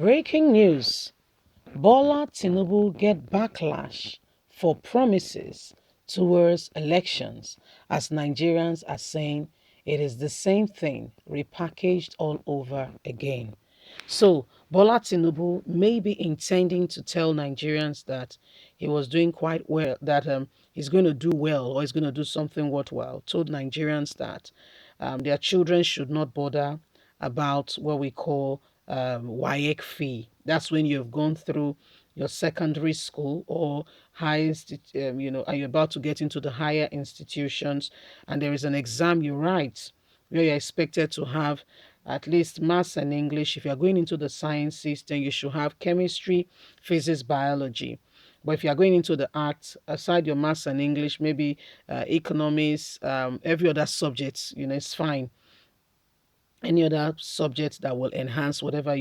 Breaking news. Bola Tinubu get backlash for promises towards elections as Nigerians are saying it is the same thing repackaged all over again. So Bola Tinubu may be intending to tell Nigerians that he was doing quite well, that he's going to do well or he's going to do something worthwhile. Told Nigerians that their children should not bother about what we call Waec fee. That's when you've gone through your secondary school or and you're about to get into the higher institutions, and there is an exam you write where you're expected to have at least maths and English. If you're going into the sciences, then you should have chemistry, physics, biology. But if you're going into the arts, aside your maths and English, maybe economics, every other subject, it's fine. Any other subject that will enhance whatever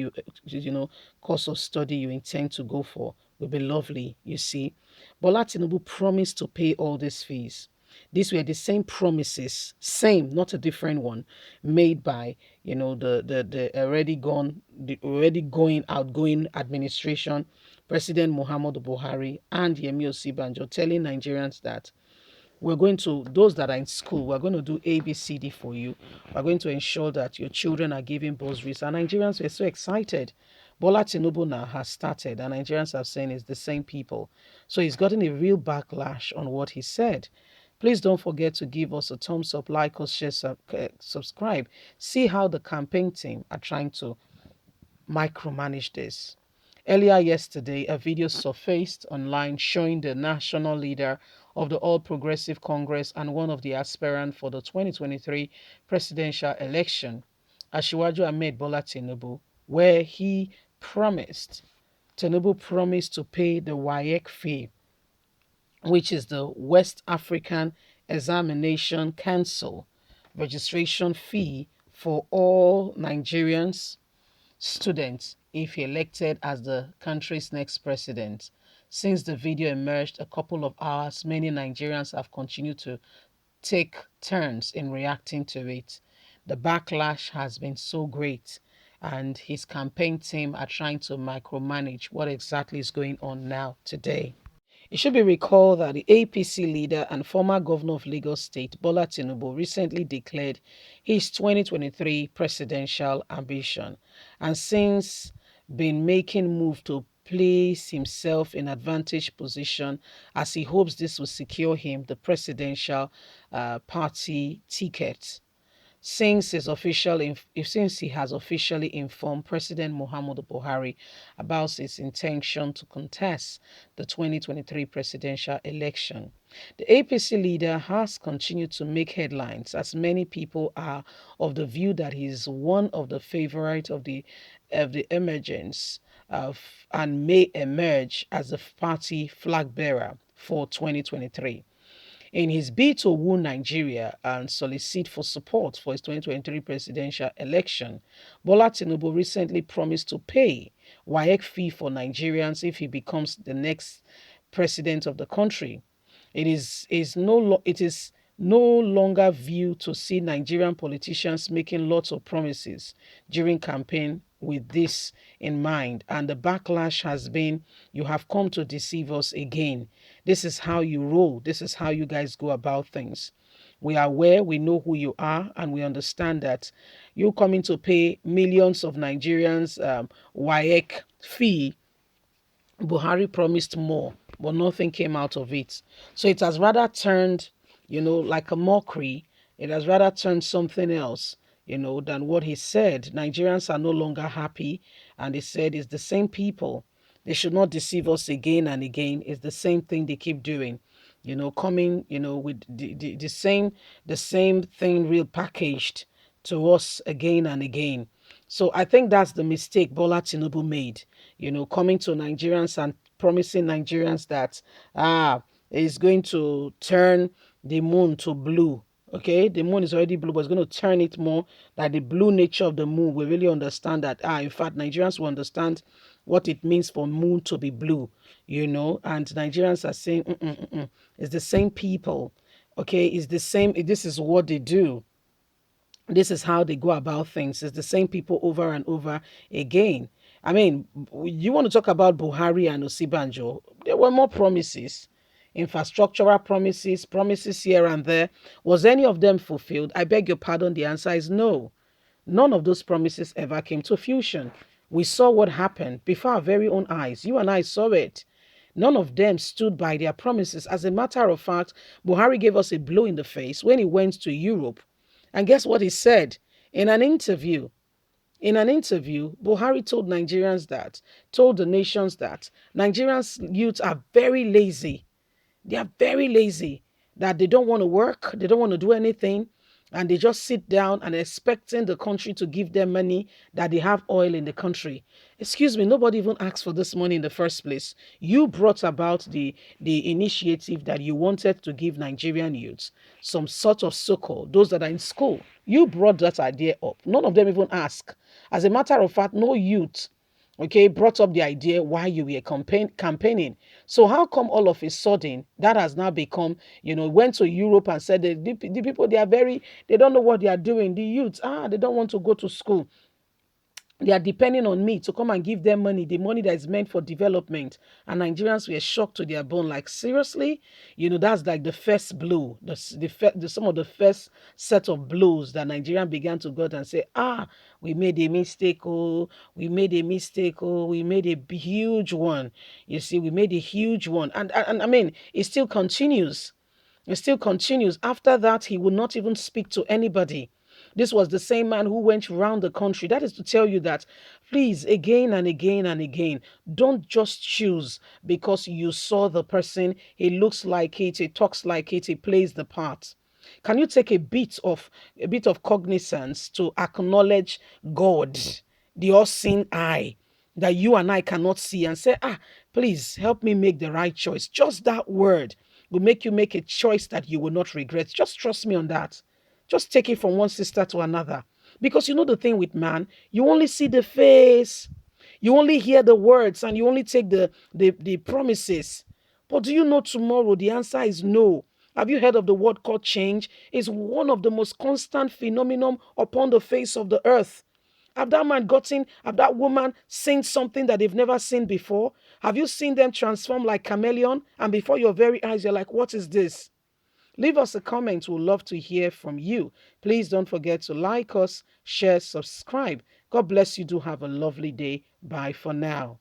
course of study you intend to go for will be lovely, you see. Bola Tinubu promised to pay all these fees. These were the same promises, same, not a different one, made by the outgoing administration, President Muhammadu Buhari and Yemi Osibanjo, telling Nigerians that those that are in school, we're going to do ABCD for you. We're going to ensure that your children are given bursaries. And Nigerians were so excited. Bola Tinubu now has started, and Nigerians are saying it's the same people. So he's gotten a real backlash on what he said. Please don't forget to give us a thumbs up, like us, share, subscribe. See how the campaign team are trying to micromanage this. Earlier yesterday, a video surfaced online showing the national leader of the All Progressive Congress and one of the aspirants for the 2023 presidential election, Asiwaju Ahmed Bola Tinubu, where Tinubu promised to pay the Waec fee, which is the West African Examination Council registration fee for all Nigerians students if elected as the country's next president. Since the video emerged a couple of hours, many Nigerians have continued to take turns in reacting to it. The backlash has been so great, and his campaign team are trying to micromanage what exactly is going on now today. It should be recalled that the APC leader and former governor of Lagos State, Bola Tinubu, recently declared his 2023 presidential ambition and since been making moves to place himself in advantage position as he hopes this will secure him the presidential party ticket. Since he has officially informed President Muhammadu Buhari about his intention to contest the 2023 presidential election. The APC leader has continued to make headlines as many people are of the view that he is one of the favorites of the emergence of and may emerge as the party flag bearer for 2023. In his bid to woo Nigeria and solicit for support for his 2023 presidential election, Bola Tinubu recently promised to pay Waec fee for Nigerians if he becomes the next president of the country. It is no longer viewed to see Nigerian politicians making lots of promises during campaign with this in mind, and the backlash has been, you have come to deceive us again. This is how you roll. This is how you guys go about things. We are aware, we know who you are, and we understand that you're coming to pay millions of Nigerians WAEC fee. Buhari promised more, but nothing came out of it. So it has rather turned, like a mockery. It has rather turned something else, than what he said. Nigerians are no longer happy, and they said it's the same people. They should not deceive us again and again. It's the same thing they keep doing, coming, with the same thing real packaged to us again and again. So I think that's the mistake Bola Tinubu made, coming to Nigerians and promising Nigerians that it's going to turn the moon to blue. Okay, the moon is already blue, but it's going to turn it more like the blue nature of the moon. We really understand that. In fact, Nigerians will understand what it means for moon to be blue, and Nigerians are saying, it's the same people. Okay, it's the same. This is what they do. This is how they go about things. It's the same people over and over again. I mean, you want to talk about Buhari and Osibanjo? There were more promises, infrastructural promises, promises here and there. Was any of them fulfilled? I beg your pardon. The answer is no. None of those promises ever came to fruition. We saw what happened before our very own eyes. You and I saw it. None of them stood by their promises. As a matter of fact, Buhari gave us a blow in the face when he went to Europe. And guess what he said in an interview? In an interview, Buhari told the nations that Nigerians youth are very lazy. They are very lazy, that they don't want to work, they don't want to do anything, and they just sit down and expecting the country to give them money, that they have oil in the country. Excuse me, nobody even asked for this money in the first place. You brought about the initiative that you wanted to give Nigerian youths some sort of so-called, those that are in school. You brought that idea up. None of them even asked. As a matter of fact, no youth, okay, brought up the idea why you were campaigning. So how come all of a sudden that has now become, went to Europe and said the people, they don't know what they are doing. The youths, they don't want to go to school. They are depending on me to come and give them money, the money that is meant for development. And Nigerians were shocked to their bone. Like, seriously? That's like the first blow, some of the first set of blows that Nigerian began to go and say, we made a mistake, we made a mistake, we made a huge one. You see, we made a huge one. And I mean, it still continues. It still continues. After that, he would not even speak to anybody. This was the same man who went around the country. That is to tell you that, please, again and again and again, don't just choose because you saw the person, he looks like it, he talks like it, he plays the part. Can you take a bit of cognizance to acknowledge God, the all-seeing eye that you and I cannot see, and say, please help me make the right choice. Just that word will make you make a choice that you will not regret. Just trust me on that. Just take it from one sister to another. Because you know the thing with man, you only see the face, you only hear the words, and you only take the promises. But do you know tomorrow the answer is no? Have you heard of the word called change? It's one of the most constant phenomenon upon the face of the earth. Have that woman seen something that they've never seen before? Have you seen them transform like chameleon? And before your very eyes, you're like, what is this? Leave us a comment. We'd love to hear from you. Please don't forget to like us, share, subscribe. God bless you. Do have a lovely day. Bye for now.